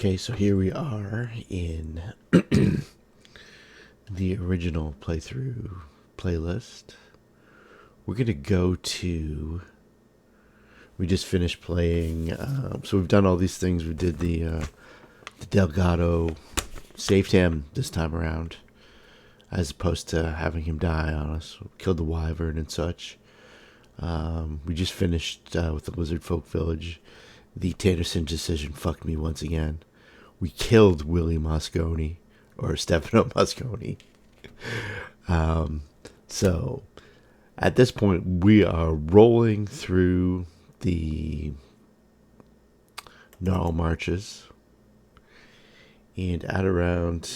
Okay, so here we are in the original playthrough playlist. We're going to go to... We just finished playing... so we've done all these things. We did the Delgado, saved him this time around, as opposed to having him die on us. We killed the wyvern and such. We just finished with the Lizard Folk Village. The Tannerson decision fucked me once again. We killed Willie Moscone, or Stefano Moscone. So, at this point, we are rolling through the gnarl marches. And at around...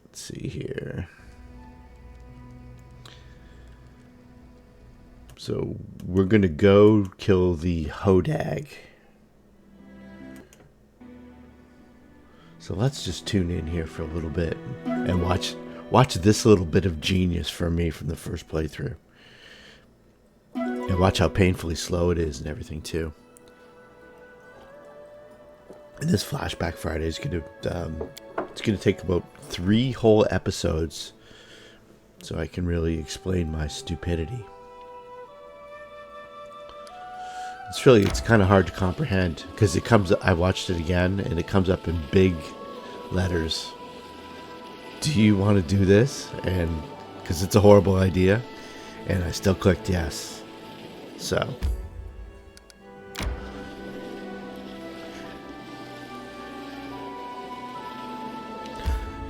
Let's see here... So we're going to go kill the Hodag. So let's just tune in here for a little bit and watch this little bit of genius from me from the first playthrough. And watch how painfully slow it is and everything too. And this Flashback Friday is going to take about 3 whole episodes so I can really explain my stupidity. It's kind of hard to comprehend because I watched it again and it comes up in big letters. Do you want to do this? And because it's a horrible idea, and I still clicked yes. So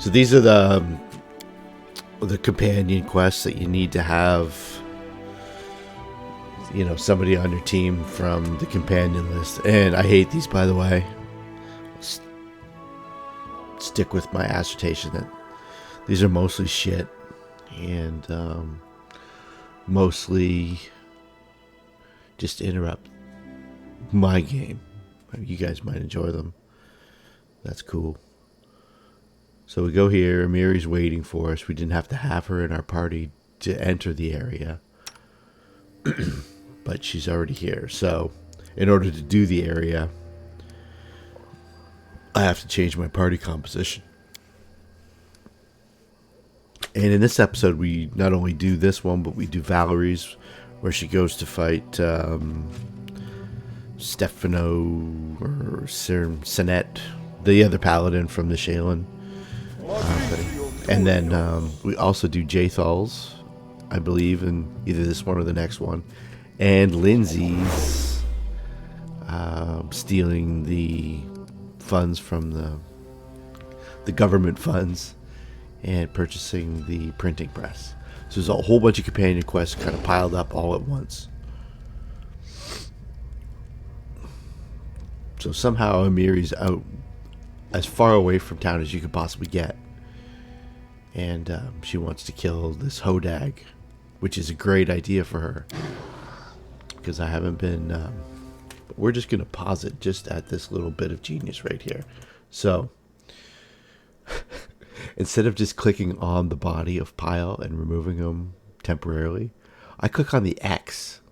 these are the companion quests that you need to have. You know, somebody on your team from the companion list. And I hate these, by the way. Stick with my assertion that these are mostly shit. And mostly just interrupt my game. You guys might enjoy them. That's cool. So we go here. Amiri's waiting for us. We didn't have to have her in our party to enter the area. But she's already here. So, in order to do the area, I have to change my party composition. And in this episode, we not only do this one, but we do Valerie's, where she goes to fight Stefano or Sinet, the other paladin from the Shaylin. And then we also do Jathal's, I believe, in either this one or the next one. And Lindsay's stealing the funds from the government funds and purchasing the printing press. So there's a whole bunch of companion quests kind of piled up all at once. So somehow Amiri's out as far away from town as you could possibly get. And she wants to kill this Hodag, which is a great idea for her. Because I haven't been... we're just going to pause it just at this little bit of genius right here. So, instead of just clicking on the body of Pyle and removing him temporarily, I click on the X.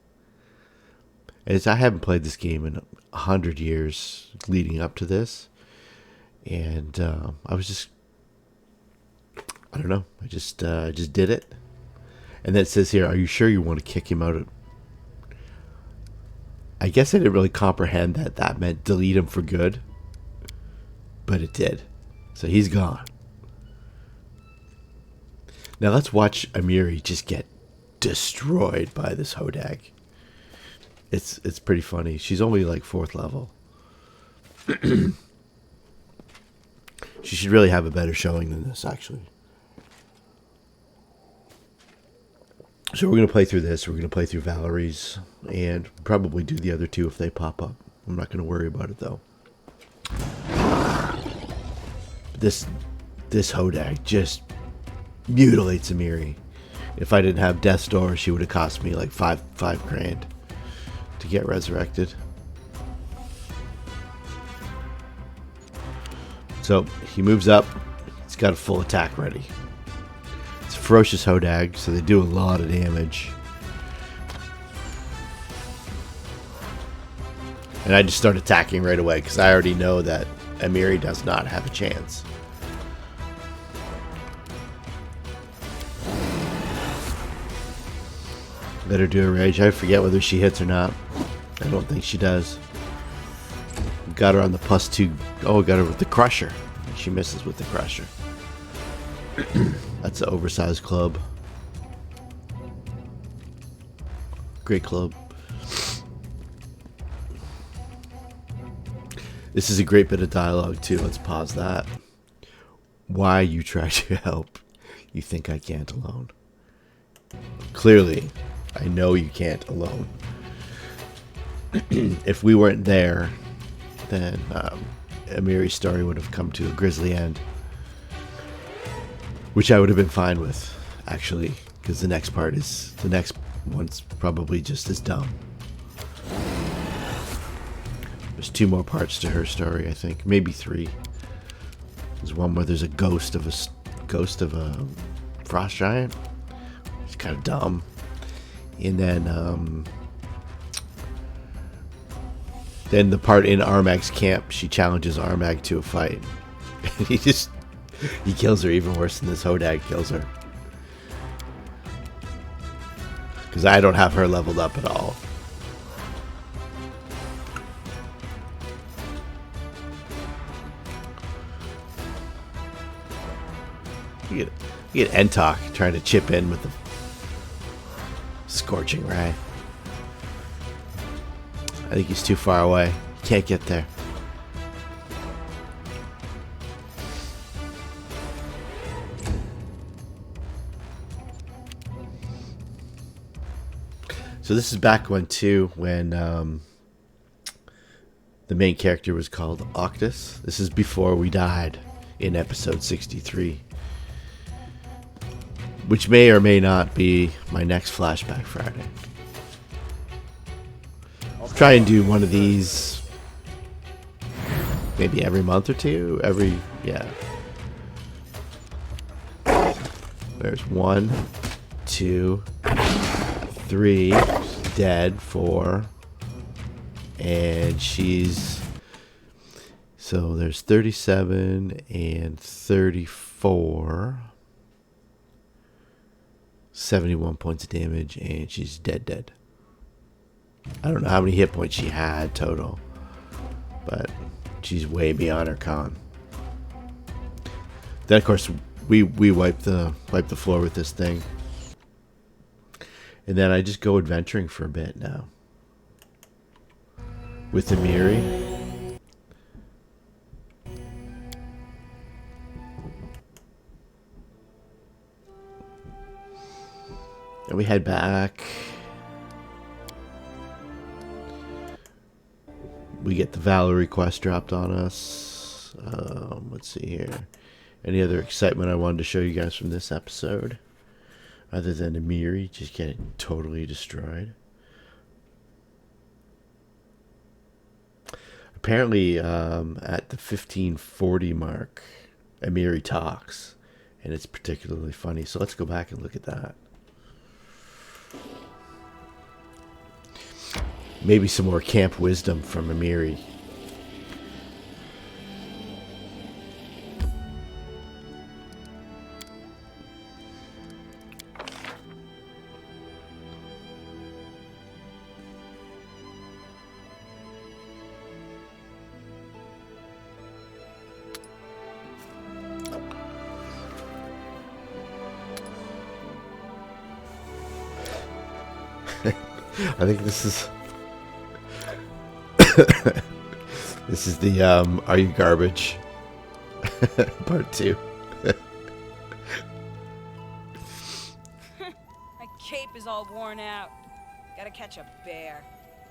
As I haven't played this game in 100 years leading up to this. And I was just... I don't know. I just did it. And then it says here, are you sure you want to kick him out of... I guess I didn't really comprehend that meant delete him for good. But it did. So he's gone. Now let's watch Amiri just get destroyed by this Hodag. It's pretty funny. She's only like 4th level. She should really have a better showing than this, actually. So we're going to play through this. We're going to play through Valerie's. And probably do the other 2 if they pop up. I'm not going to worry about it, though. This Hodag just mutilates Amiri. If I didn't have Death's Door, she would have cost me like five grand to get resurrected. So he moves up. He's got a full attack ready. It's a ferocious Hodag, so they do a lot of damage. And I just start attacking right away because I already know that Amiri does not have a chance. Let her do a rage. I forget whether she hits or not. I don't think she does. Got her on the +2. Oh, got her with the crusher. She misses with the crusher. That's an oversized club. Great club. This is a great bit of dialogue too. Let's pause that. Why you try to help? You think I can't alone. Clearly, I know you can't alone. If we weren't there, then Amiri's story would have come to a grisly end. Which I would have been fine with, actually. Because the next one's probably just as dumb. There's 2 more parts to her story, I think. Maybe 3. There's one where there's a ghost of a frost giant. It's kind of dumb. And then the part in Armag's camp, she challenges Armag to a fight. And he kills her even worse than this Hodag kills her. Because I don't have her leveled up at all. You get Entok trying to chip in with the Scorching Ray. I think he's too far away. Can't get there. So this is back when the main character was called Octus. This is before we died in episode 63. Which may or may not be my next Flashback Friday. I'll try and do one of these maybe every month or two. Yeah. There's 1, 2, 3, dead, 4. And so there's 37 and 34. 71 points of damage, and she's dead. I don't know how many hit points she had total, but she's way beyond her con. Then, of course, we wipe the floor with this thing. And then I just go adventuring for a bit now. With Amiri. And we head back. We get the Valerie quest dropped on us. Let's see here. Any other excitement I wanted to show you guys from this episode? Other than Amiri just getting totally destroyed. Apparently, at the 1540 mark, Amiri talks. And it's particularly funny. So let's go back and look at that. Maybe some more camp wisdom from Amiri. I think this is this is the Are You Garbage? Part 2. My cape is all worn out. Gotta catch a bear.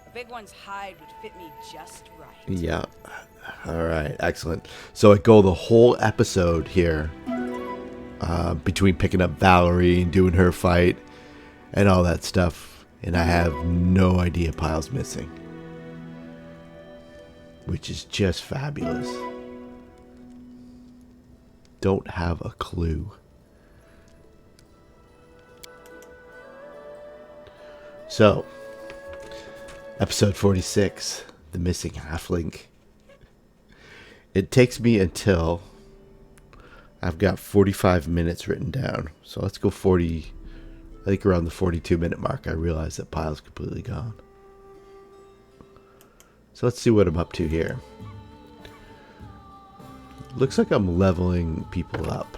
A big one's hide would fit me just right. Yeah. Alright, excellent. So I go the whole episode here between picking up Valerie and doing her fight and all that stuff. And I have no idea Pyle's missing. Which is just fabulous. Don't have a clue. So, episode 46, the missing halfling. It takes me until I've got 45 minutes written down. So let's go 40. I think around the 42-minute mark, I realize that Pyle's completely gone. So let's see what I'm up to here. Looks like I'm leveling people up.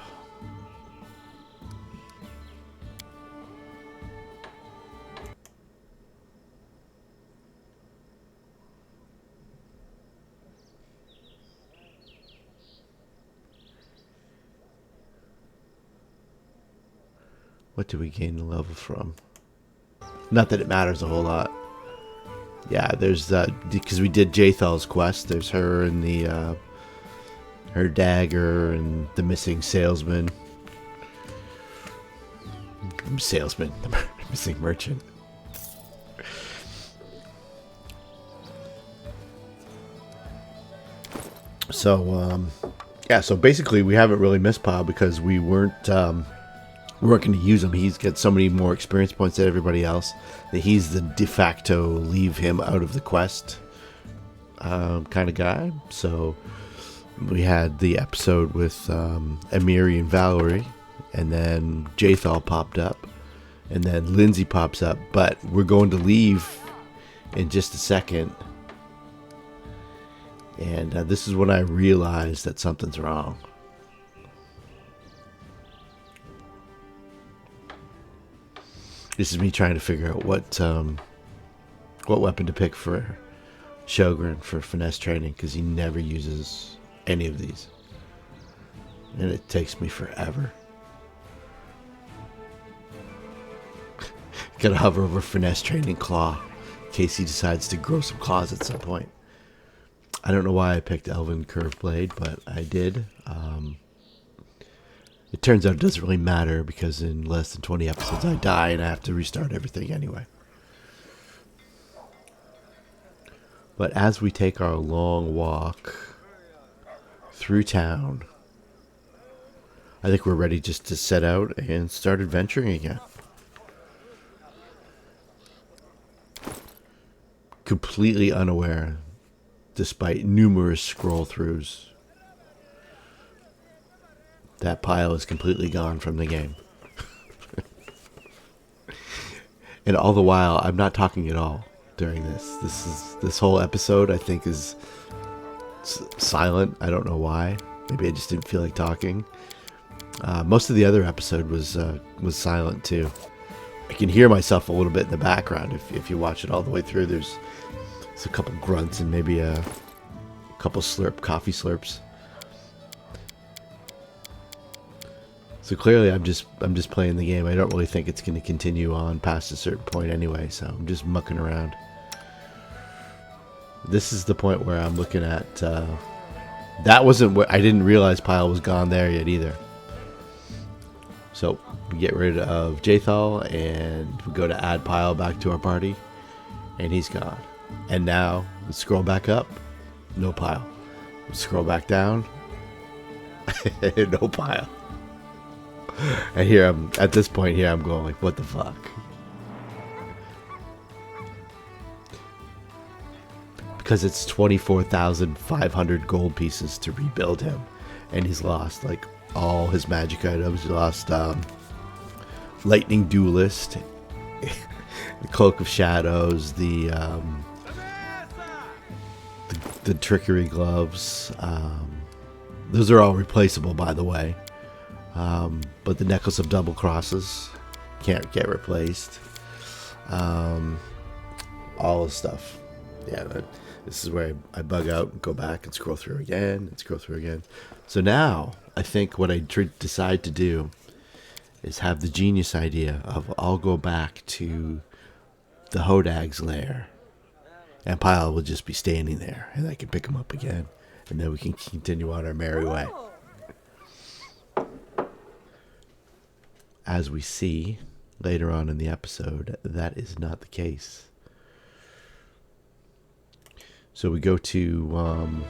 What do we gain the level from? Not that it matters a whole lot. Yeah, there's because we did Jathal's quest. There's her and the her dagger and the missing salesman. Salesman, the missing merchant. So yeah, so basically we haven't really missed Pyle because we weren't going to use him. He's got so many more experience points than everybody else that he's the de facto leave him out of the quest kind of guy. So we had the episode with Amiri and Valerie, and then Jathal popped up, and then Lindsay pops up. But we're going to leave in just a second, and this is when I realized that something's wrong. This is me trying to figure out what weapon to pick for Sjogren for finesse training, because he never uses any of these. And it takes me forever. Gotta hover over finesse training claw in case he decides to grow some claws at some point. I don't know why I picked Elven Curve Blade, but I did. It turns out it doesn't really matter because in less than 20 episodes I die and I have to restart everything anyway. But as we take our long walk through town, I think we're ready just to set out and start adventuring again. Completely unaware, despite numerous scroll-throughs, that Pyle is completely gone from the game. And all the while, I'm not talking at all during this. This whole episode, I think, is silent. I don't know why. Maybe I just didn't feel like talking. Most of the other episode was silent too. I can hear myself a little bit in the background if you watch it all the way through. There's a couple grunts and maybe a couple coffee slurps. So clearly I'm just playing the game. I don't really think it's going to continue on past a certain point anyway, so I'm just mucking around. This is the point where I'm looking at that wasn't where I didn't realize Pyle was gone there yet either. So we get rid of Jathal and we go to add Pyle back to our party, and he's gone. And now let's scroll back up, no Pyle. Let's scroll back down, no Pyle. And here I'm at this point here I'm going like, what the fuck? Because it's 24,500 gold pieces to rebuild him, and he's lost like all his magic items. He lost Lightning Duelist, the Cloak of Shadows, the Trickery Gloves. Those are all replaceable, by the way. But the Necklace of Double Crosses can't get replaced. All the stuff. Yeah, this is where I bug out and go back and scroll through again and scroll through again. So now, I think what I decide to do is have the genius idea of I'll go back to the Hodag's lair, and Pyle will just be standing there, and I can pick him up again, and then we can continue on our merry way. As we see later on in the episode, that is not the case. So we go to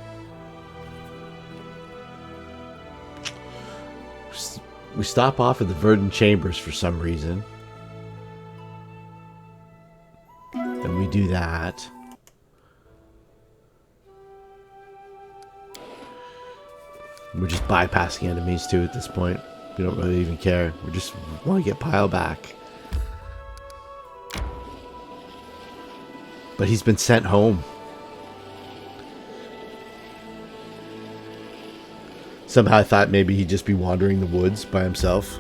we stop off at the Verdant Chambers for some reason, and we do that. We're just bypassing enemies too at this point. We don't really even care. We just want to get Pyle back. But he's been sent home. Somehow I thought maybe he'd just be wandering the woods by himself.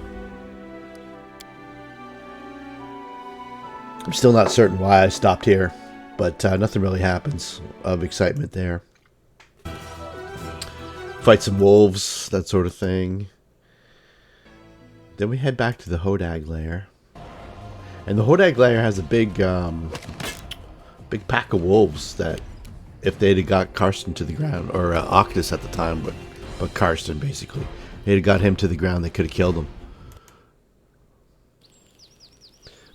I'm still not certain why I stopped here, but nothing really happens of excitement there. Fight some wolves, that sort of thing. Then we head back to the Hodag lair. And the Hodag lair has a big pack of wolves that, if they'd have got Karsten to the ground, or Octus at the time, but Karsten basically, they'd have got him to the ground, they could have killed him.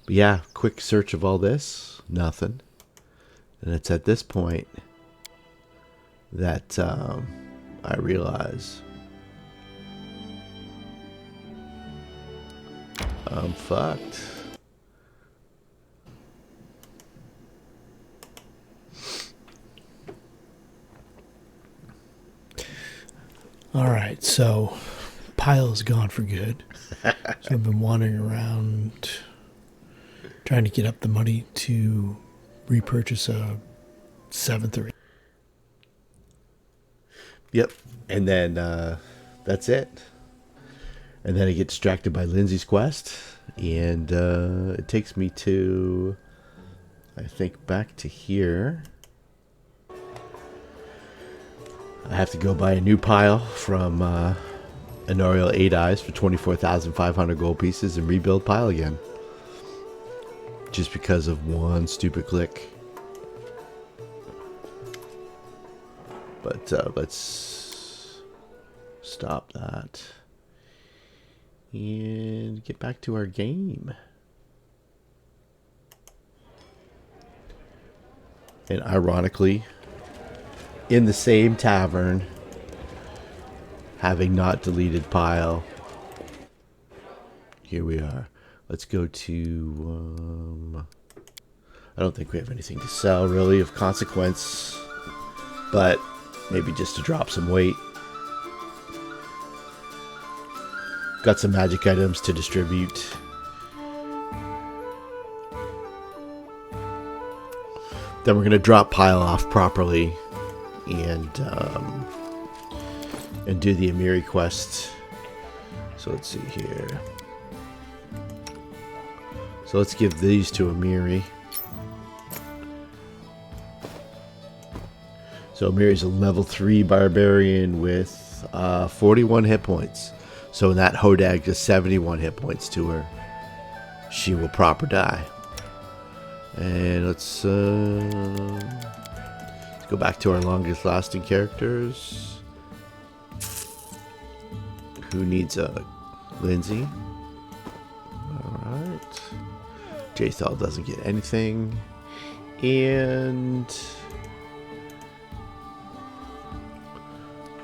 But yeah, quick search of all this, nothing. And it's at this point that I realize I'm fucked. Alright, so Pyle's gone for good. So I've been wandering around trying to get up the money to repurchase a 7th or 8th. Yep. And then that's it. And then I get distracted by Lindsay's quest. And it takes me to, I think, back to here. I have to go buy a new Pyle from Honorial 8 Eyes for 24,500 gold pieces and rebuild Pyle again. Just because of one stupid click. But let's stop that and get back to our game. And ironically, in the same tavern, having not deleted Pyle, here we are. Let's go to, I don't think we have anything to sell really of consequence, but maybe just to drop some weight. Got some magic items to distribute. Then we're going to drop Pyle off properly and do the Amiri quest. So let's see here. So let's give these to Amiri. So Amiri's a level 3 barbarian with 41 hit points. So in that Hodag just 71 hit points to her. She will proper die. And let's go back to our longest lasting characters. Who needs a Lindsay? Alright. Jaethal doesn't get anything. And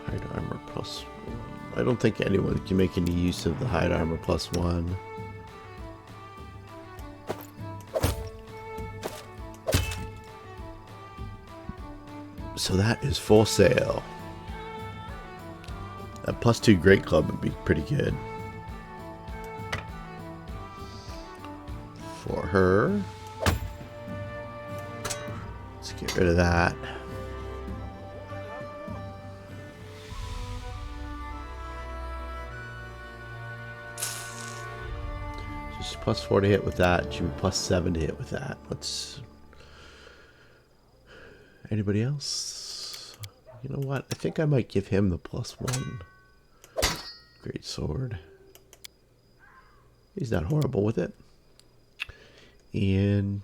hide armor plus 1. I don't think anyone can make any use of the hide armor plus 1. So that is full sale. That plus 2 Great Club would be pretty good. For her. Let's get rid of that. She's plus 4 to hit with that. She'd be plus 7 to hit with that. Let's... Anybody else? You know what? I think I might give him the plus 1. Great sword. He's not horrible with it. And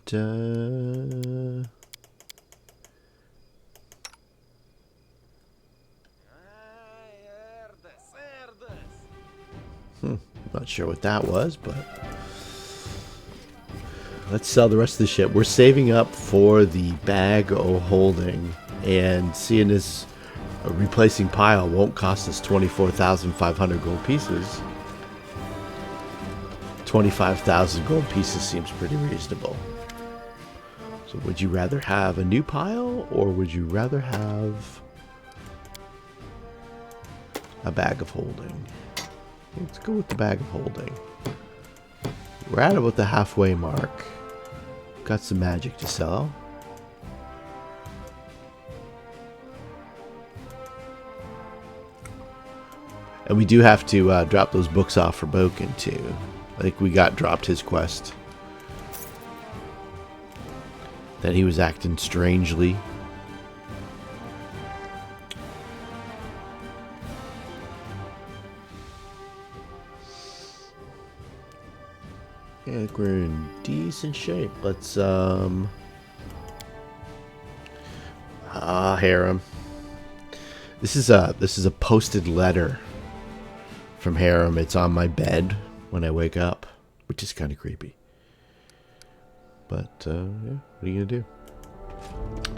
not sure what that was, but let's sell the rest of the shit. We're saving up for the bag o' holding, and seeing as replacing Pyle won't cost us 24,500 gold pieces, 25,000 gold pieces seems pretty reasonable. So would you rather have a new Pyle, or would you rather have A bag of holding. Let's go with the bag of holding. We're at about the halfway mark. Got some magic to sell. And we do have to drop those books off for Boken too. Like we got dropped his quest. That he was acting strangely. Yeah, we're in decent shape. Let's Harem. This is a posted letter from Harem. It's on my bed when I wake up, which is kind of creepy. But yeah, what are you gonna do?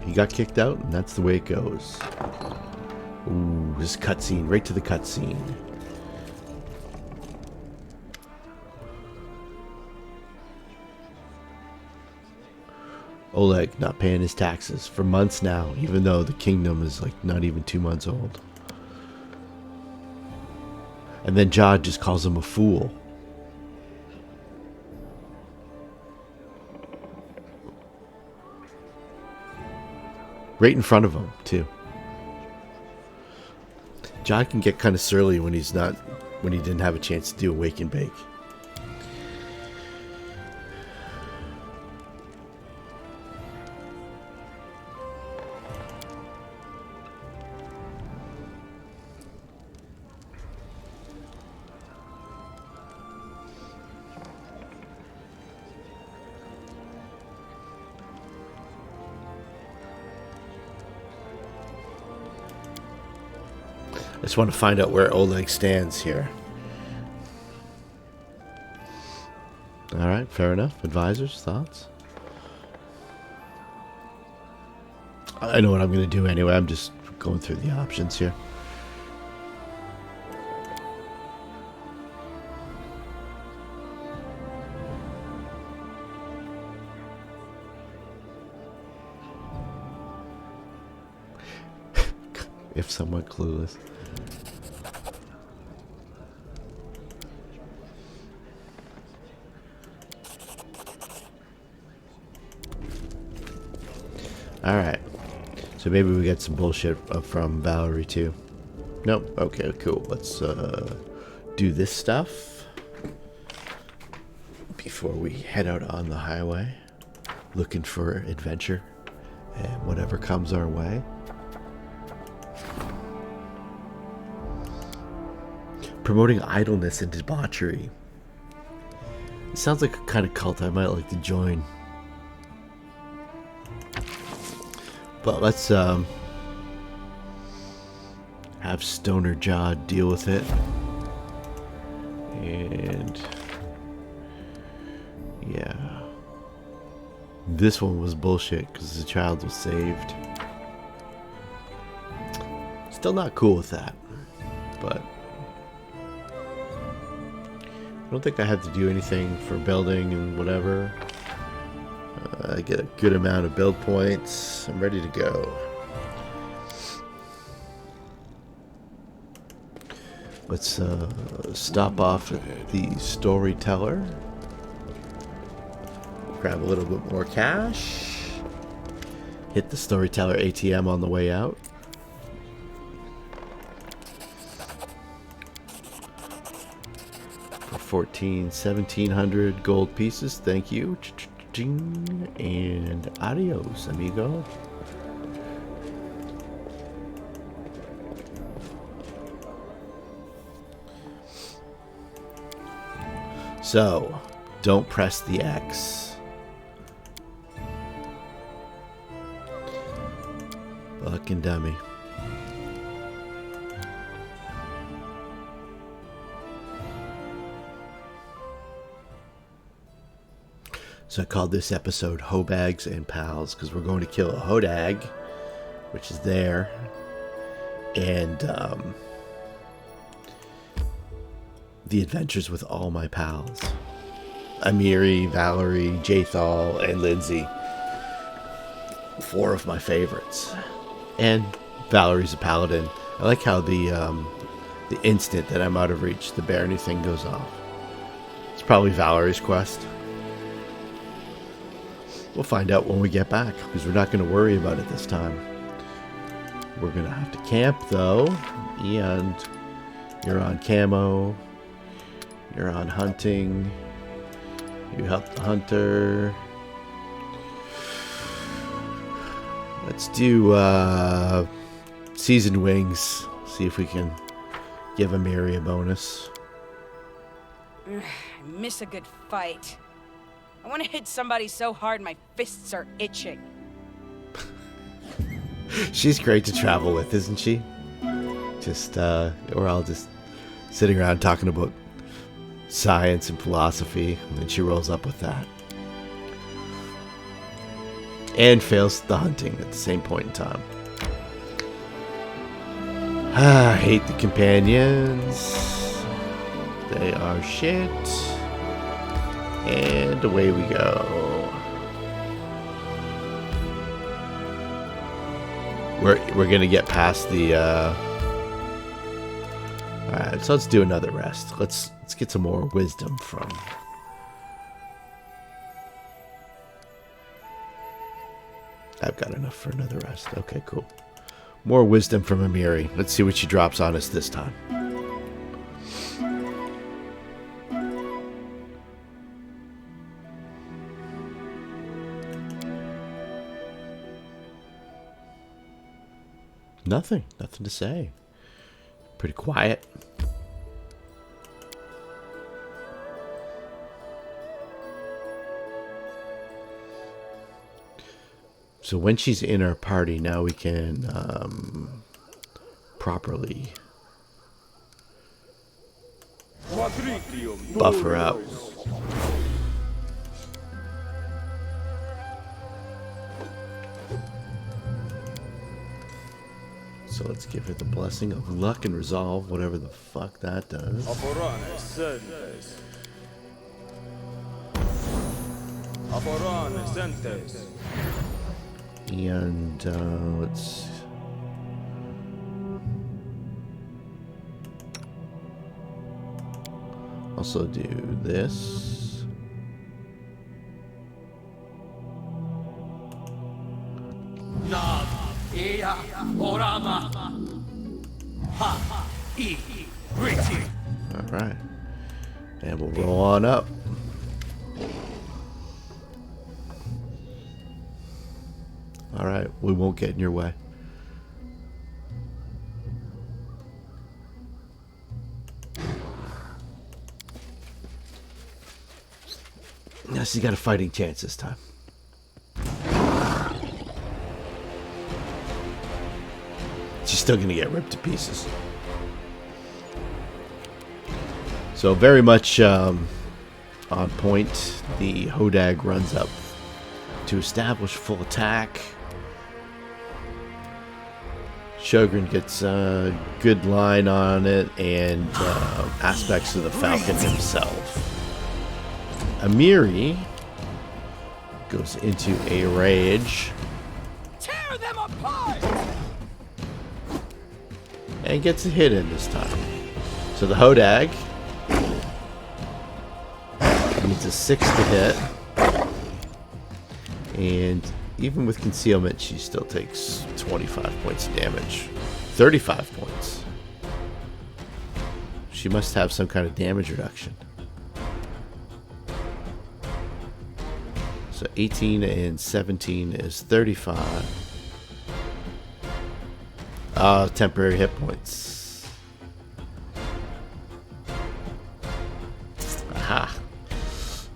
He got kicked out, and that's the way it goes. Ooh, this cutscene, right to the cutscene. Oleg not paying his taxes for months now, even though the kingdom is like not even 2 months old. And then Jod just calls him a fool. Right in front of him, too. Jod can get kind of surly when he didn't have a chance to do a wake and bake. I just want to find out where Oleg stands here. Alright, fair enough. Advisors, thoughts? I know what I'm going to do anyway. I'm just going through the options here. If somewhat clueless. Alright. So maybe we get some bullshit from Valerie too. Nope. Okay, cool. Let's do this stuff before we head out on the highway looking for adventure and whatever comes our way. Promoting idleness and debauchery. It sounds like a kind of cult I might like to join. But let's have Stoner Jod deal with it. And yeah. This one was bullshit because the child was saved. Still not cool with that. But I don't think I had to do anything for building and whatever. I get a good amount of build points. I'm ready to go. Let's stop off at the storyteller. Grab a little bit more cash. Hit the storyteller ATM on the way out. For 1,700 gold pieces. Thank you. And adios, amigo. So, don't press the X. Fucking dummy. So I called this episode Hobags and Pals because we're going to kill a Hodag, which is there, and the adventures with all my pals. Amiri, Valerie, Jathal, and Lindsay. 4 of my favorites. And Valerie's a paladin. I like how the The instant that I'm out of reach, the barony thing goes off. It's probably Valerie's quest. We'll find out when we get back, because we're not going to worry about it this time. We're going to have to camp, though, and you're on camo, you're on hunting, you help the hunter. Let's do seasoned wings, see if we can give Amiri a bonus. I miss a good fight. I want to hit somebody so hard my fists are itching. She's great to travel with, isn't she? Just, we're all just sitting around talking about science and philosophy, and then she rolls up with that. And fails the hunting at the same point in time. I hate the companions. They are shit. And away we go. We're gonna get past the alright, so let's do another rest. Let's get some more wisdom from I've got enough for another rest. Okay, cool. More wisdom from Amiri. Let's see what she drops on us this time. Nothing to say. Pretty quiet. So when she's in our party, now we can properly buff her up. So let's give her the blessing of luck and resolve, whatever the fuck that does. And let's also do this. Alright. And we'll roll on up. Alright, we won't get in your way. Yes, you got a fighting chance this time. She's still gonna get ripped to pieces. So very much on point. The Hodag runs up to establish full attack. Shogun gets a good line on it and aspects of the Falcon himself. Amiri goes into a rage. Tear them apart! And gets a hit in this time. So the Hodag needs a 6 to hit. And even with concealment, she still takes 25 points of damage. 35 points. She must have some kind of damage reduction. So 18 and 17 is 35. Temporary hit points. Aha.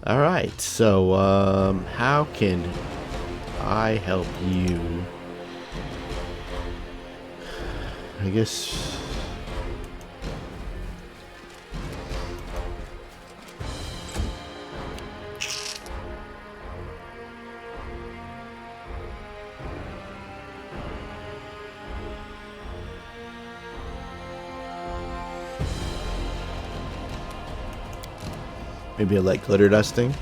Alright, so how can I help you? I guess maybe a light glitter dusting.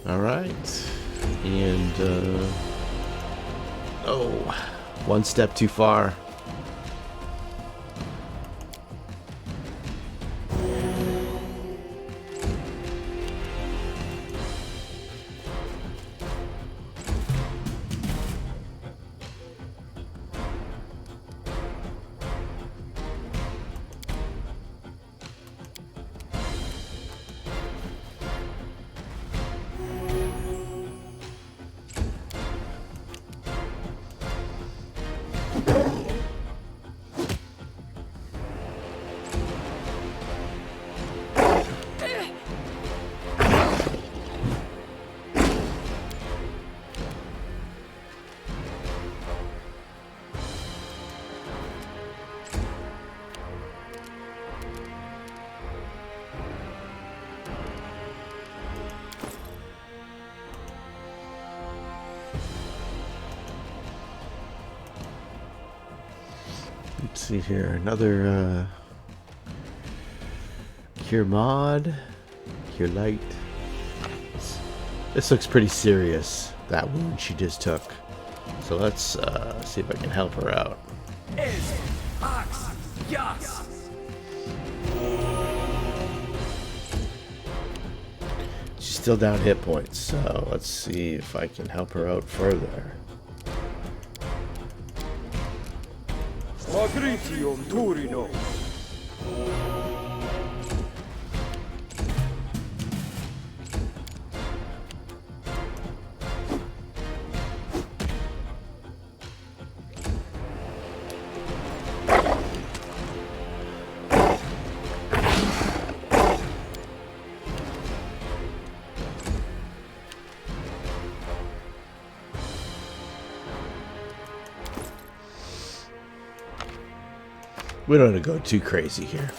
All right, and One step too far. Let's see here. Another cure mod. Cure light. This looks pretty serious, that wound she just took. So let's see if I can help her out. She's still down hit points, so let's see if I can help her out further. We don't want to go too crazy here.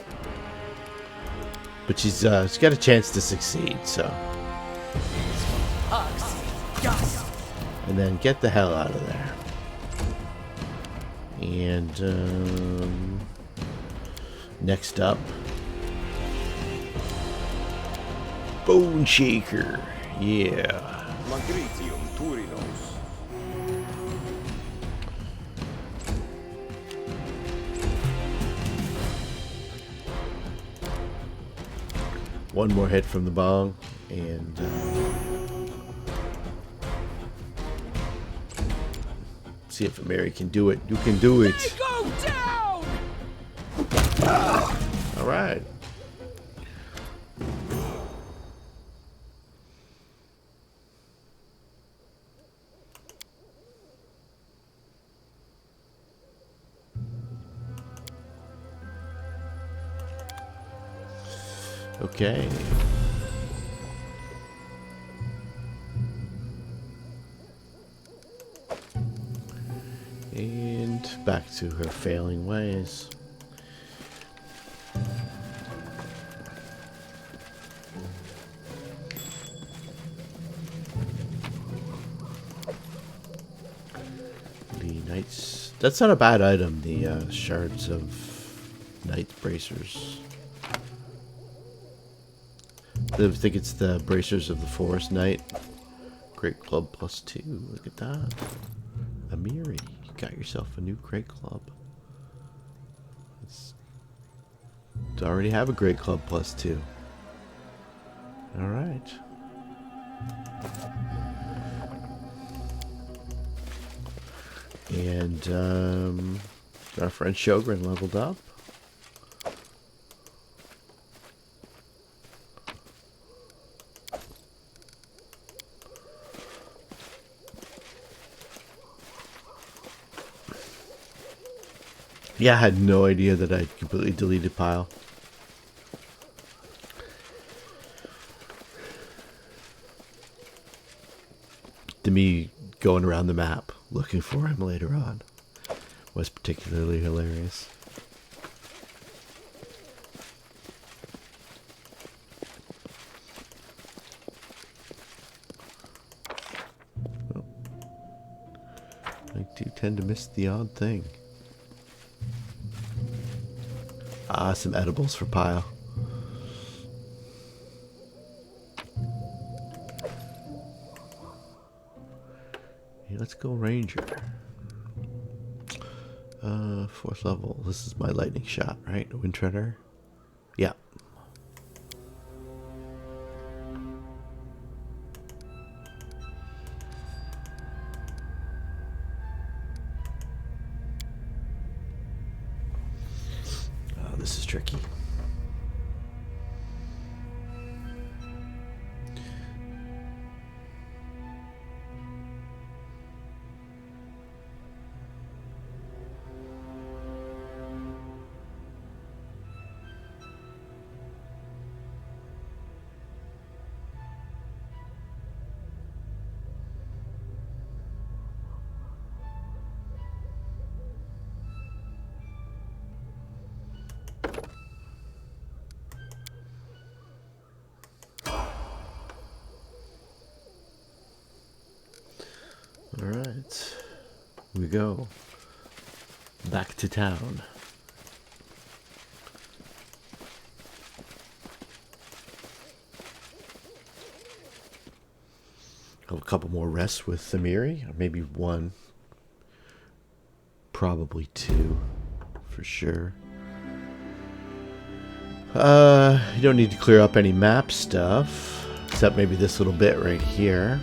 But she's got a chance to succeed, so. And then get the hell out of there. And next up, Bone Shaker. Yeah. One more hit from the bong, and see if Mary can do it. You can do it. They go down! All right. Okay. And back to her failing ways. The knights. That's not a bad item, the shards of knight bracers. I think it's the bracers of the forest knight. Great club +2. Look at that. Amiri, you got yourself a new great club. You already have a great club +2. All right. And our friend Sjogren leveled up. Yeah, I had no idea that I'd completely deleted Pyle. To me, going around the map looking for him later on was particularly hilarious. Oh. I do tend to miss the odd thing. Ah, some edibles for Pyle. Hey, let's go Ranger. 4th level. This is my lightning shot, right? Wind treader. Yeah. Oh, this is tricky. All right, we go back to town. Have a couple more rests with Thamiri, or maybe one, probably two, for sure. You don't need to clear up any map stuff, except maybe this little bit right here.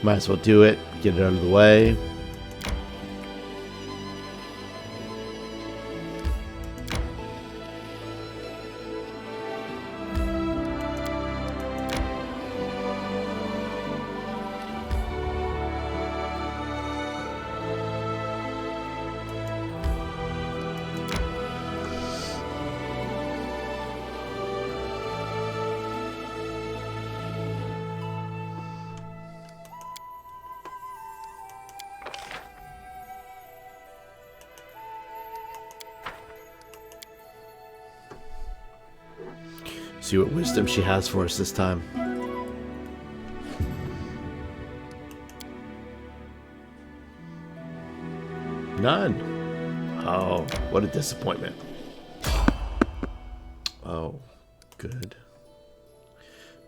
Might as well do it, get it out of the way. See what wisdom she has for us this time. None. Oh, what a disappointment. Oh, good.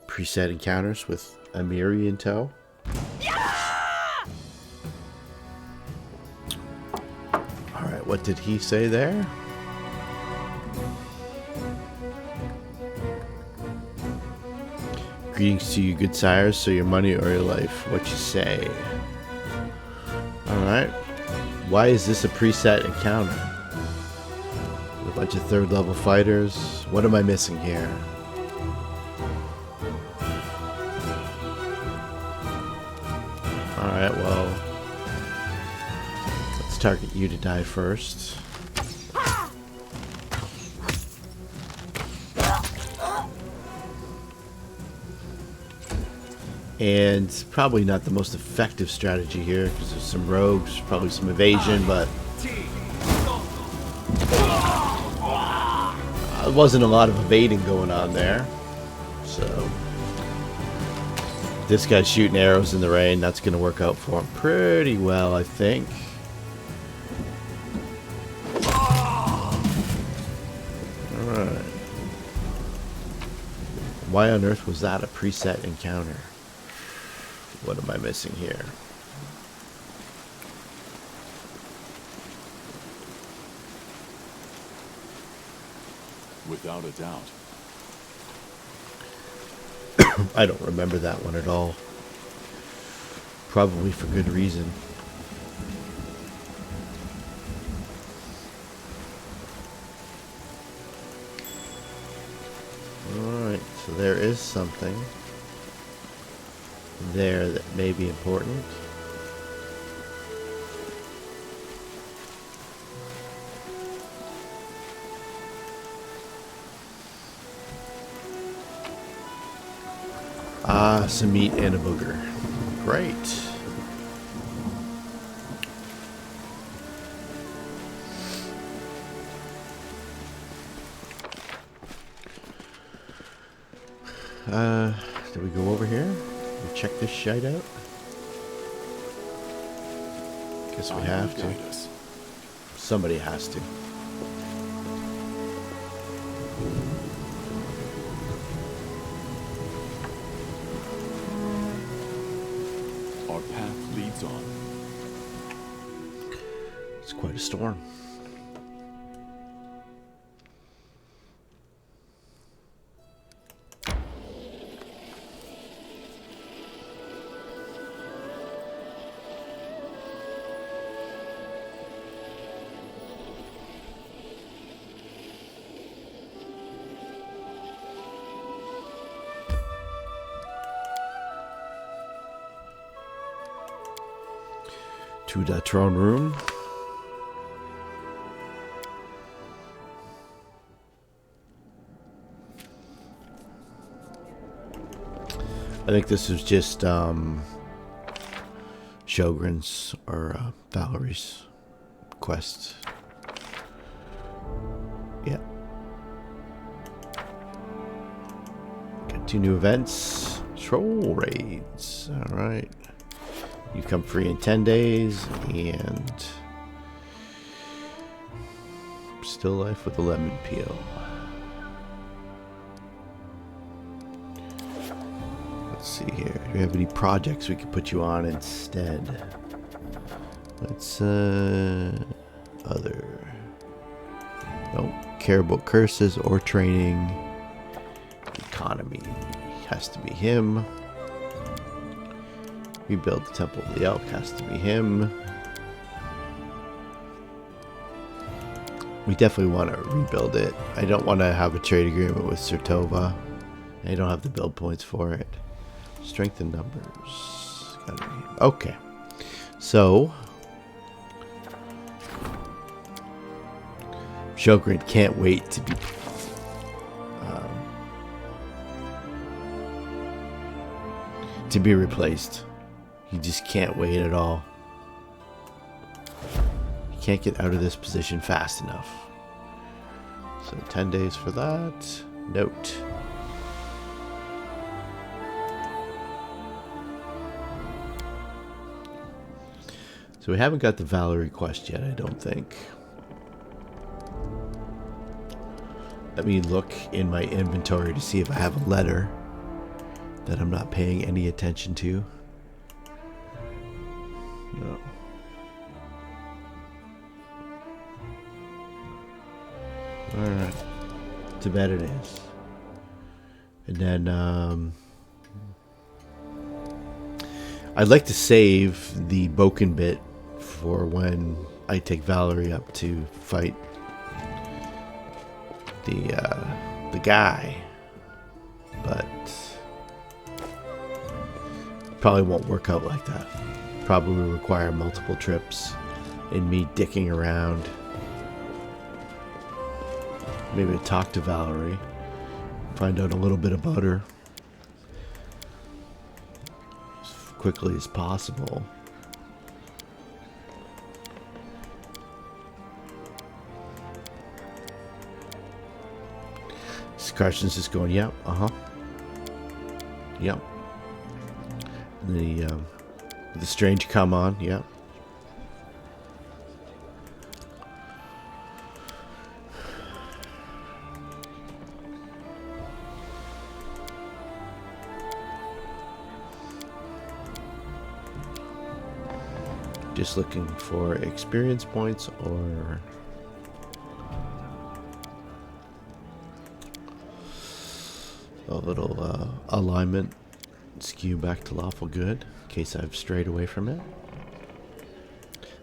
Preset encounters with Amiri in tow. Alright, what did he say there? Greetings to you, good sires, so your money or your life, what you say. Alright. Why is this a preset encounter? A bunch of 3rd level fighters. What am I missing here? Alright, well, let's target you to die first. And probably not the most effective strategy here because there's some rogues, probably some evasion, but there wasn't a lot of evading going on there. So this guy's shooting arrows in the rain. That's going to work out for him pretty well, I think. Alright. Why on earth was that a preset encounter? What am I missing here? Without a doubt. I don't remember that one at all. Probably for good reason. Alright, so there is something there that may be important. Ah, some meat and a booger. Great. Did we go over here? We check this shite out? Guess we have to. Somebody has to. Our path leads on. It's quite a storm. To the throne room. I think this is just Sjogren's or Valerie's quest. Yeah. Got 2 new events. Troll raids. Alright. You come free in 10 days, and still life with a lemon peel. Let's see here. Do we have any projects we could put you on instead? Let's, other. Don't care about curses or training. Economy has to be him. Rebuild the Temple of the Elk has to be him. We definitely want to rebuild it. I don't want to have a trade agreement with Sertova. I don't have the build points for it. Strength in numbers. Okay. So, Sjogren can't wait to be replaced. He just can't wait at all. He can't get out of this position fast enough. So 10 days for that. Note. So we haven't got the Valerie quest yet, I don't think. Let me look in my inventory to see if I have a letter that I'm not paying any attention to. No. Alright. Too bad it is. And then, I'd like to save the Boken bit for when I take Valerie up to fight the guy. But probably won't work out like that. Probably require multiple trips and me dicking around. Maybe talk to Valerie, find out a little bit about her as quickly as possible. Carson's just going, yep, yep. And the strange come on, yep. Just looking for experience points or a little alignment skew back to lawful good in case I've strayed away from it.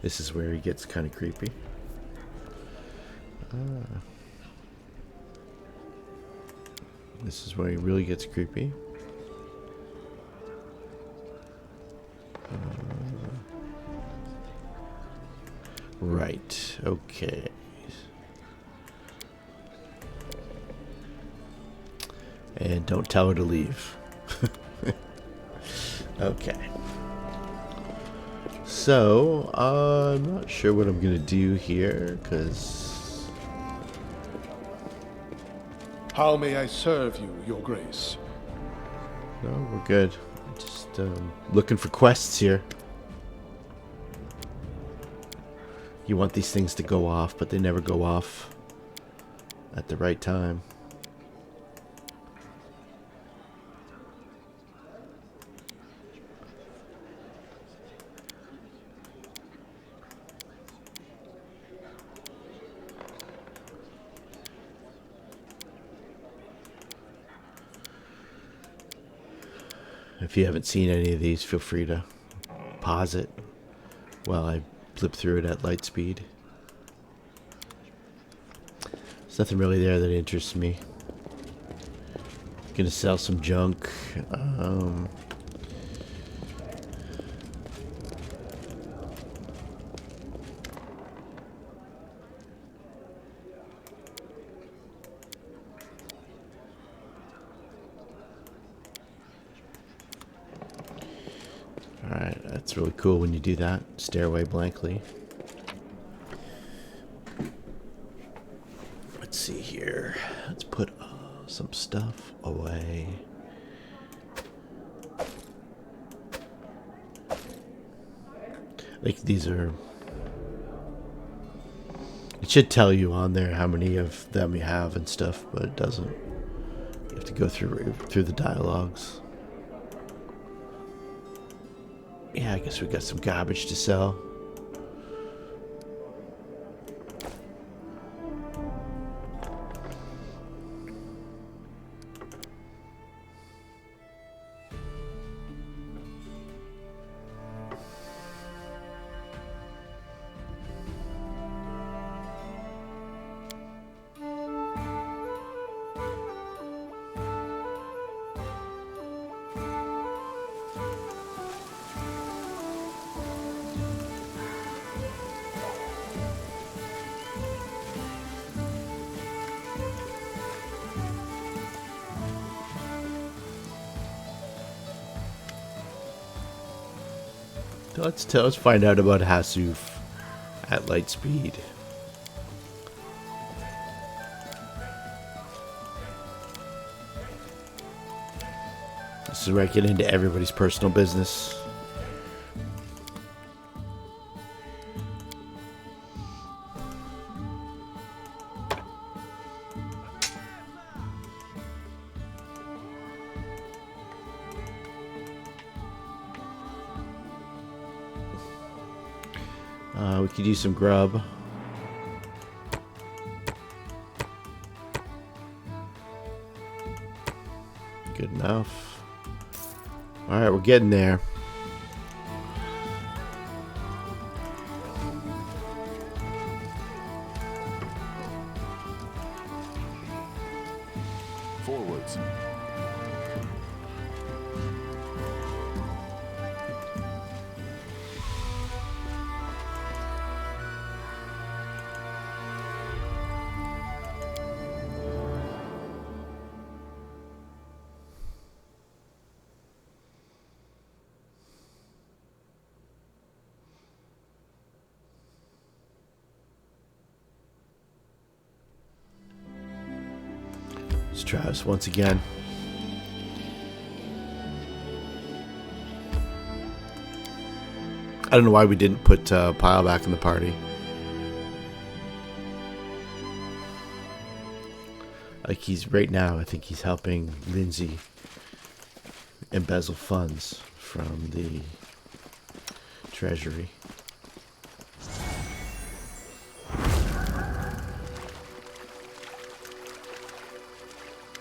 This is where he gets kind of creepy. This is where he really gets creepy. Right, okay. And don't tell her to leave. Okay. So, I'm not sure what I'm going to do here, because... How may I serve you, Your Grace? No, we're good. Just looking for quests here. You want these things to go off, but they never go off at the right time. If you haven't seen any of these, feel free to pause it while I flip through it at light speed. There's nothing really there that interests me. Gonna sell some junk. Alright, that's really cool when you do that. Stare away blankly. Let's see here. Let's put some stuff away. Like these are... It should tell you on there how many of them you have and stuff, but it doesn't. You have to go through the dialogues. Yeah, I guess we got some garbage to sell. Let's find out about Hasuf at light speed. This is where I get into everybody's personal business. We could use some grub. Good enough. Alright, we're getting there. Forwards. Let's try this once again. I don't know why we didn't put Pyle back in the party. Like he's right now, I think he's helping Lindsay embezzle funds from the treasury.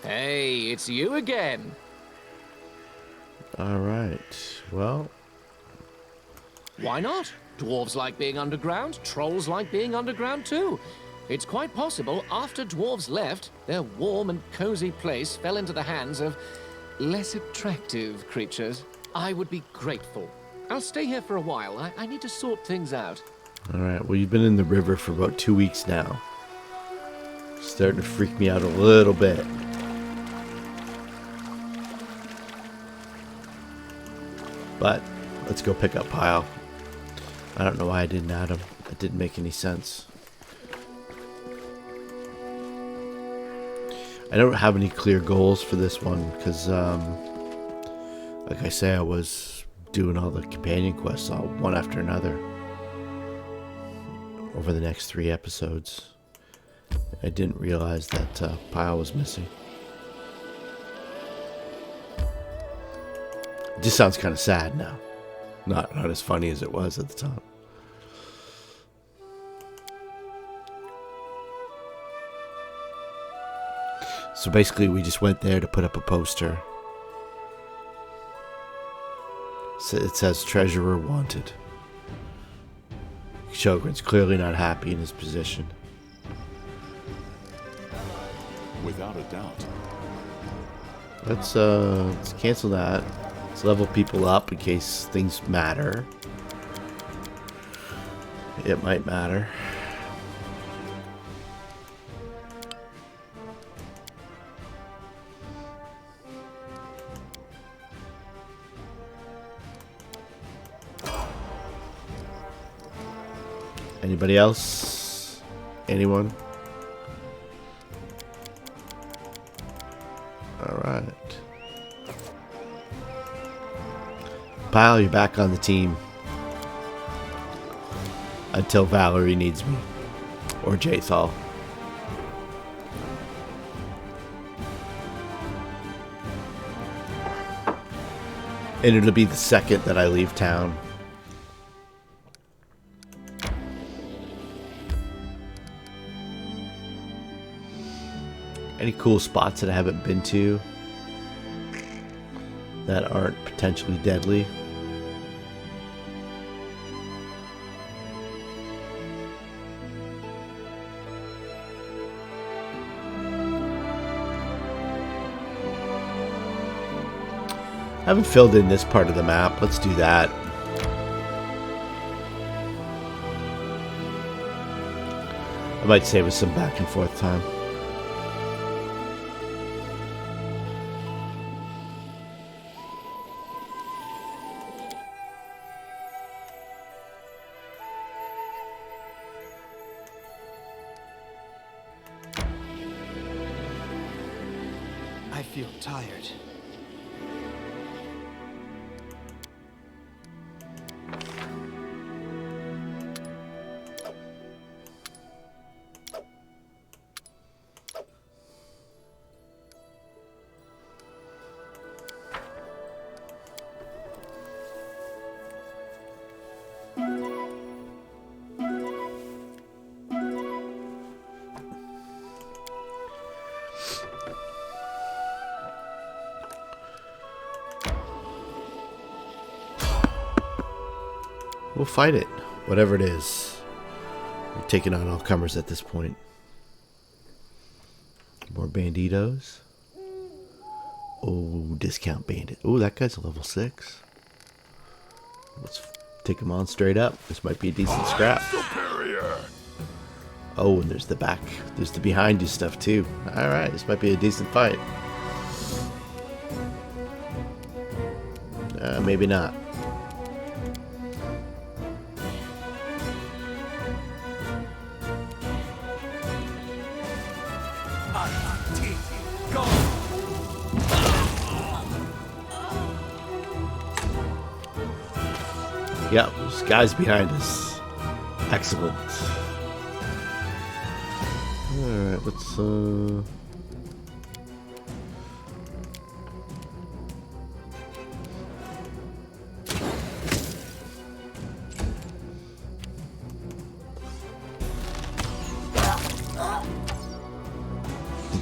Hey, it's you again. All right. Well, Why not? Dwarves like being underground, trolls like being underground too. It's quite possible after dwarves left, their warm and cozy place fell into the hands of less attractive creatures. I would be grateful. I'll stay here for a while. I need to sort things out. all right. Well, you've been in the river for about 2 weeks now. Starting to freak me out a little bit. But let's go pick up Pyle. I don't know why I didn't add him. It didn't make any sense. I don't have any clear goals for this one because, like I say, I was doing all the companion quests all one after another over the next 3 episodes. I didn't realize that Pyle was missing. It just sounds kind of sad now. Not as funny as it was at the time. So basically we just went there to put up a poster. It says treasurer wanted. Sjogren's clearly not happy in his position. Without a doubt. Let's cancel that. Let's level people up in case things matter. It might matter. Anybody else? Anyone? Alright. Pyle, you're back on the team. Until Valerie needs me. Or Jathal. And it'll be the second that I leave town. Any cool spots that I haven't been to that aren't potentially deadly? I haven't filled in this part of the map. Let's do that. I might save us some back and forth time. I feel tired. We'll fight it, whatever it is. We're taking on all comers at this point. More banditos. Oh, discount bandit. Oh, that guy's a level 6. Let's take him on straight up. This might be a decent scrap. Superior. Oh, and there's the back. There's the behind you stuff too. Alright, this might be a decent fight. Maybe not. Yeah, there's guys behind us. Excellent. Alright, let's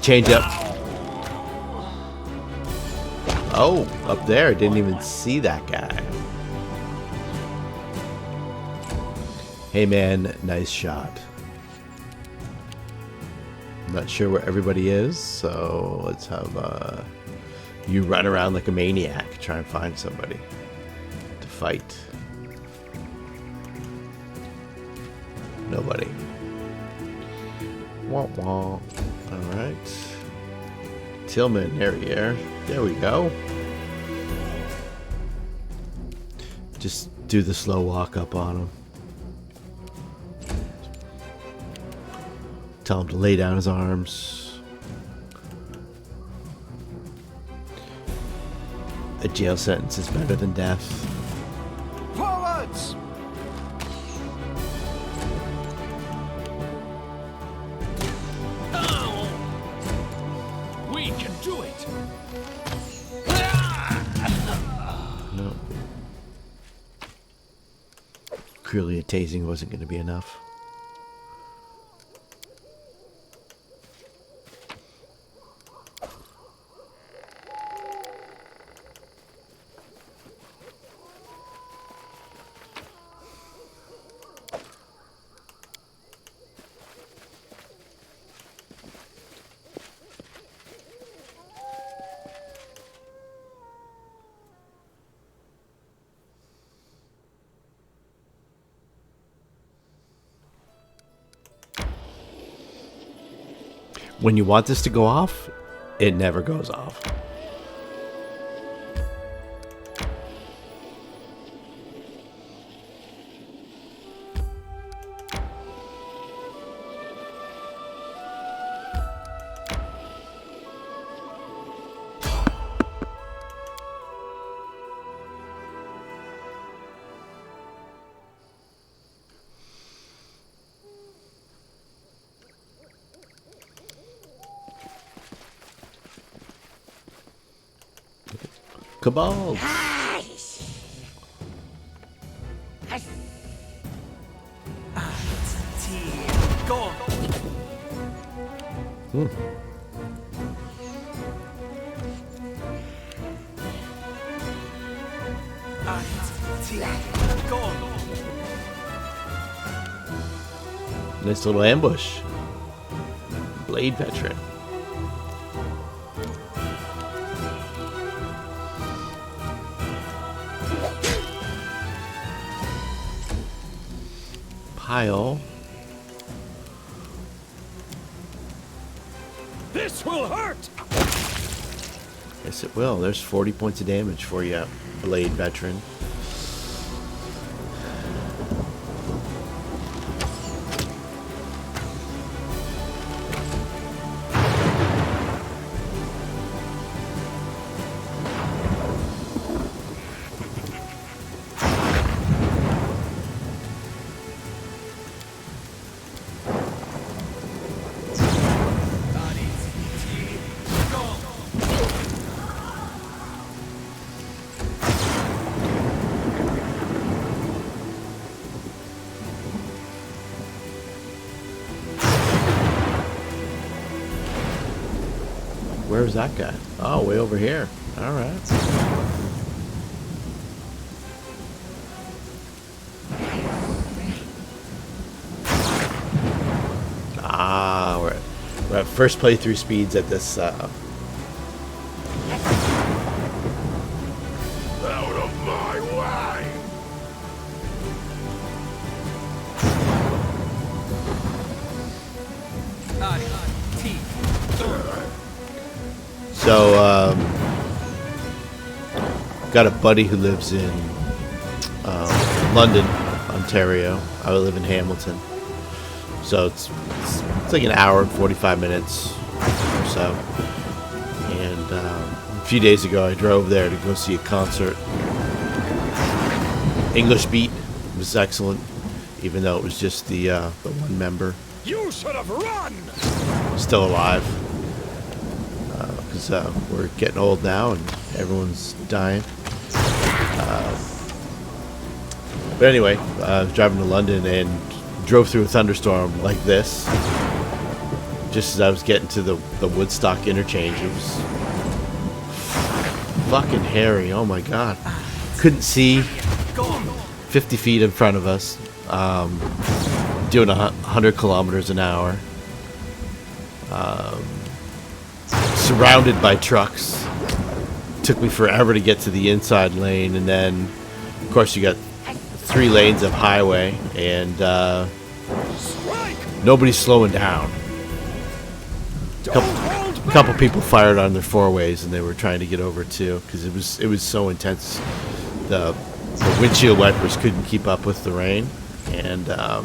change up. Oh, up there. Didn't even see that guy. Hey man, nice shot. I'm not sure where everybody is, so let's have you run around like a maniac, try and find somebody to fight. Nobody. Wah wah. Alright. Tillman, there we are. There we go. Just do the slow walk up on him. Tell him to lay down his arms. A jail sentence is better than death. Forwards! We can do it! No. Clearly a tasing wasn't going to be enough. when you want this to go off, it never goes off. Cabal. Nice little ambush. Blade veteran. Pyle. This will hurt. Yes, it will. There's 40 points of damage for you, Blade veteran. Where's that guy? Oh, way over here. All right. Ah, we're at first playthrough speeds at this. Out of my way! So, got a buddy who lives in London, Ontario. I live in Hamilton. So it's like an hour and 45 minutes or so. And a few days ago, I drove there to go see a concert. English Beat was excellent, even though it was just the one member. You should have run. Still alive. Because we're getting old now and everyone's dying. But anyway, I was driving to London and drove through a thunderstorm like this. Just as I was getting to the Woodstock interchange, it was fucking hairy. Oh my god. Couldn't see 50 feet in front of us. Doing 100 kilometers an hour. Surrounded by trucks. Took me forever to get to the inside lane, and then of course you got 3 lanes of highway, and nobody's slowing down. A couple people fired on their 4-ways, and they were trying to get over too, because it was so intense. The windshield wipers couldn't keep up with the rain, and that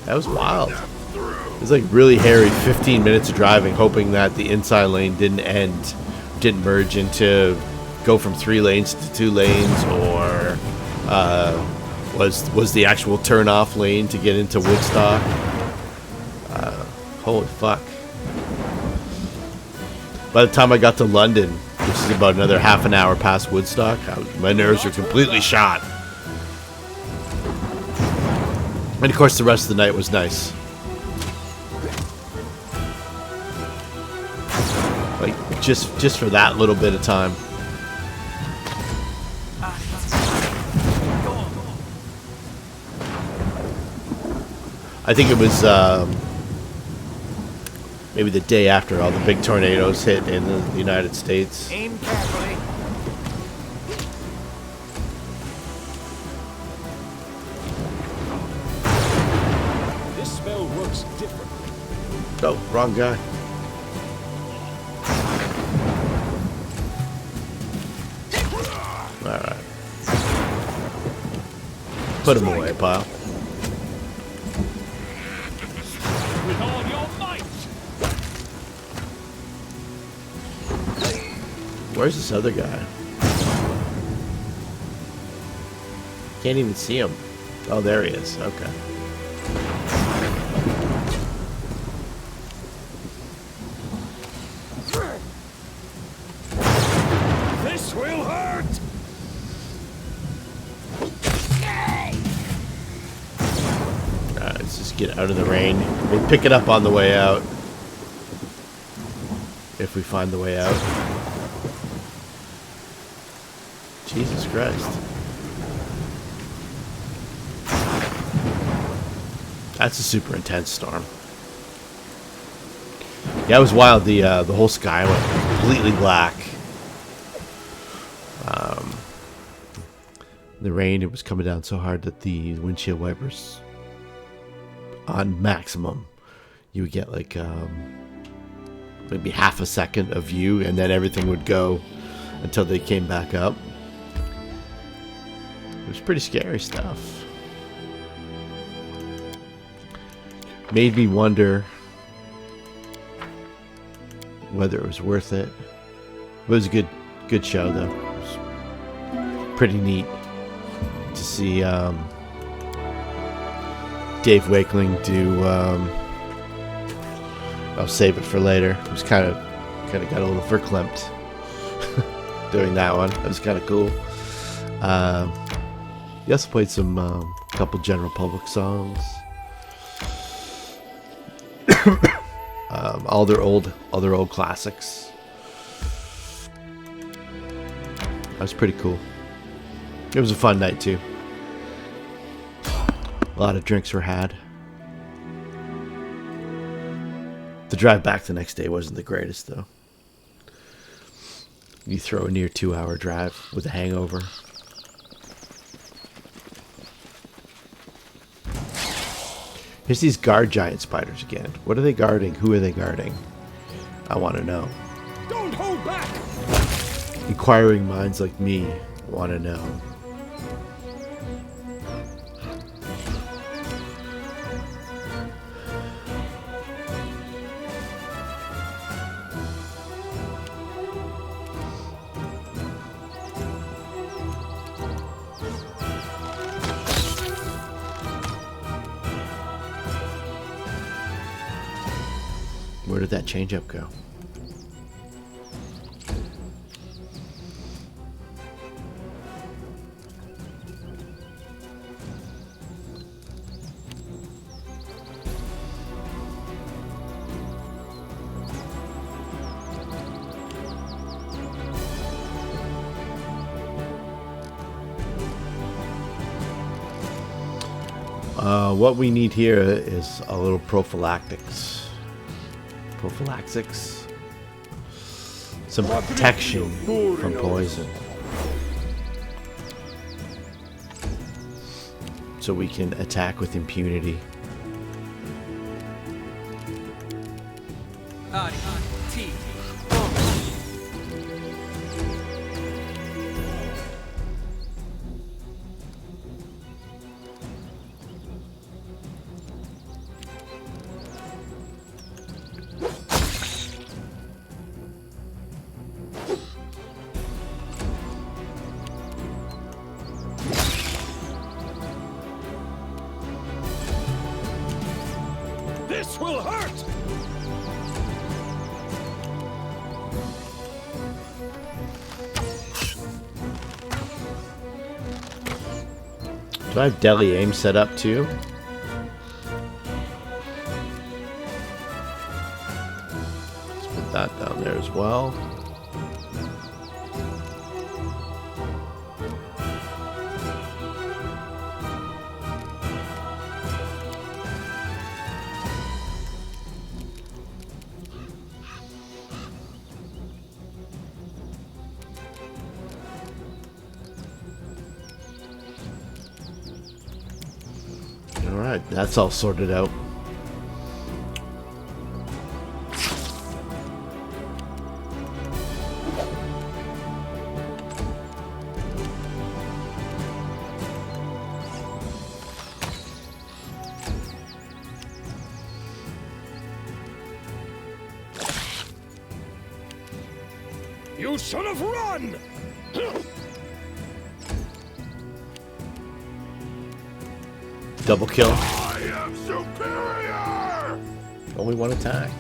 was wild. It was like really hairy 15 minutes of driving, hoping that the inside lane didn't merge into go from 3 lanes to 2 lanes, or was the actual turn-off lane to get into Woodstock. Holy fuck. By the time I got to London, which is about another half an hour past Woodstock, my nerves were completely shot. And of course the rest of the night was nice. Like, just for that little bit of time. I think it was maybe the day after all the big tornadoes hit in the United States. Aim carefully. This spell works differently. No, wrong guy. Alright. Put him away, Pyle. With all your might. Where's this other guy? Can't even see him. Oh, there he is. Okay. This will hurt. Let's just get out of the rain. We'll pick it up on the way out. If we find the way out. Jesus Christ. That's a super intense storm. Yeah, it was wild. The whole sky went completely black. The rain, it was coming down so hard that the windshield wipers on maximum, you would get like maybe half a second of view, and then everything would go until they came back up. It was pretty scary stuff. Made me wonder whether it was worth it. It was a good show though. It was pretty neat to see Dave Wakeling do. I'll save it for later. It was kind of got a little verklempt doing that one. It was kind of cool. He also played some couple general public songs. All their old classics. That was pretty cool. It was a fun night too. A lot of drinks were had. The drive back the next day wasn't the greatest though. You throw a near 2-hour drive with a hangover. Here's these guard giant spiders again. What are they guarding? Who are they guarding? I want to know. Don't hold back. Inquiring minds like me want to know. Where did that change up go? What we need here is a little prophylaxis. Some protection from poison. So we can attack with impunity. This will hurt. Do I have deli aim set up too? Let's put that down there as well. Alright, that's all sorted out. You should have run! Double kill. I am superior! Only one attack.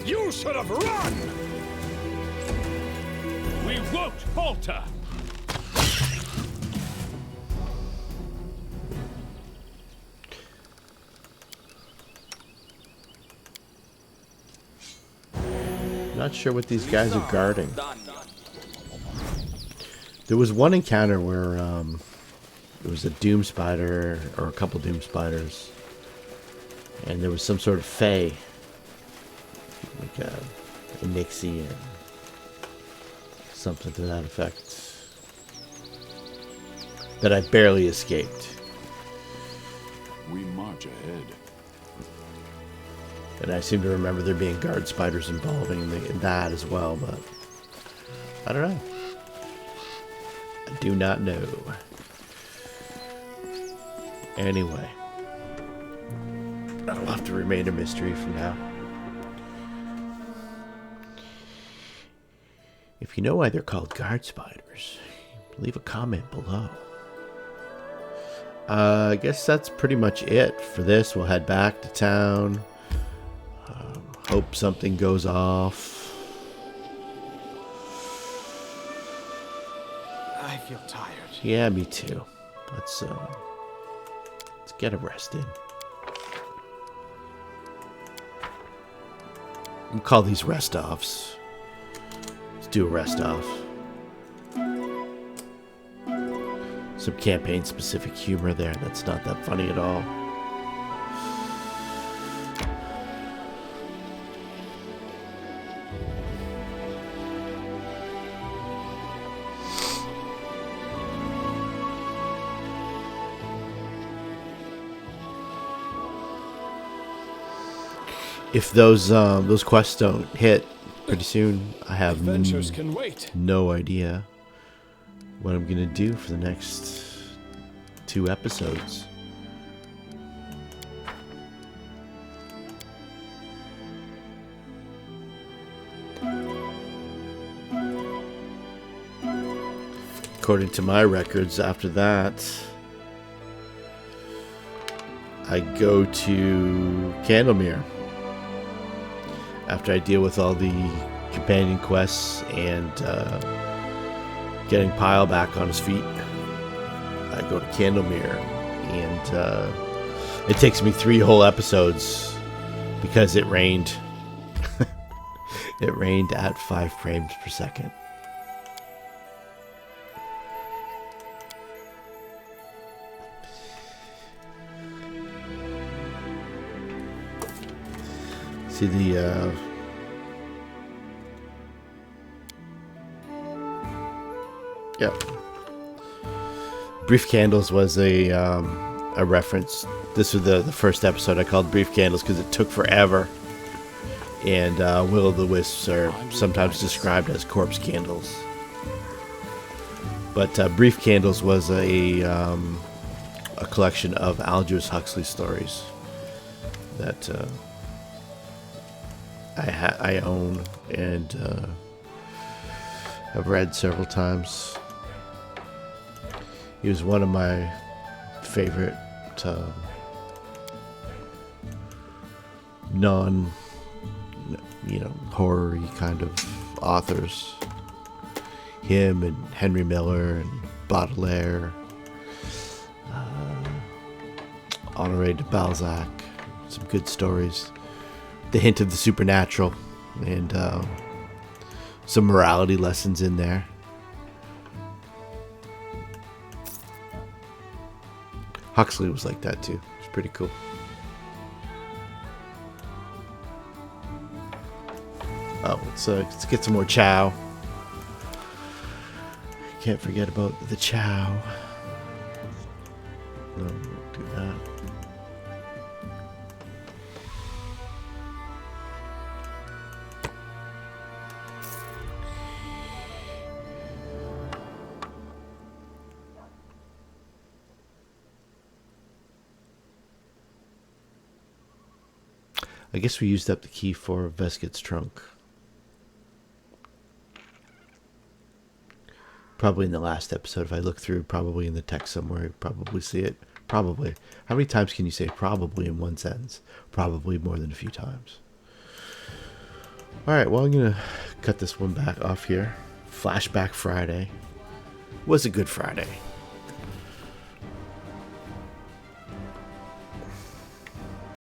You should have run! We won't falter! Not sure what these guys are guarding. There was one encounter where there was a doom spider, or a couple doom spiders, and there was some sort of fae, like a Nixie and something to that effect, that I barely escaped. We march ahead. And I seem to remember there being guard spiders involving that as well, but I don't know. I do not know. Anyway, that'll have to remain a mystery from now. If you know why they're called guard spiders, leave a comment below. I guess that's pretty much it for this. We'll head back to town. Hope something goes off. I feel tired. Yeah, me too. Let's get a rest in. We'll call these rest offs. Let's do a rest off. Some campaign specific humor there. That's not that funny at all. If those quests don't hit pretty soon, I have Adventures can wait. no idea what I'm gonna do for the next 2 episodes. According to my records, after that, I go to Candlemere. After I deal with all the companion quests and getting Pyle back on his feet, I go to Candlemere, and it takes me 3 whole episodes because it rained. It rained at 5 frames per second. See the yep. Brief Candles was a reference. This was the first episode I called Brief Candles because it took forever. And Will-o'-the-wisps are sometimes described as corpse candles. But Brief Candles was a collection of Aldous Huxley stories that I own and have read several times. He was one of my favorite horror-y kind of authors. Him and Henry Miller and Baudelaire, Honoré de Balzac. Some good stories. The hint of the supernatural and some morality lessons in there. Huxley was like that too. It's pretty cool. Oh, let's get some more chow. Can't forget about the chow. No, we'll do that. I guess we used up the key for Veskit's trunk. Probably in the last episode. If I look through, probably in the text somewhere, you probably see it. Probably. How many times can you say probably in one sentence? Probably more than a few times. Alright, well, I'm going to cut this one back off here. Flashback Friday. Was a good Friday.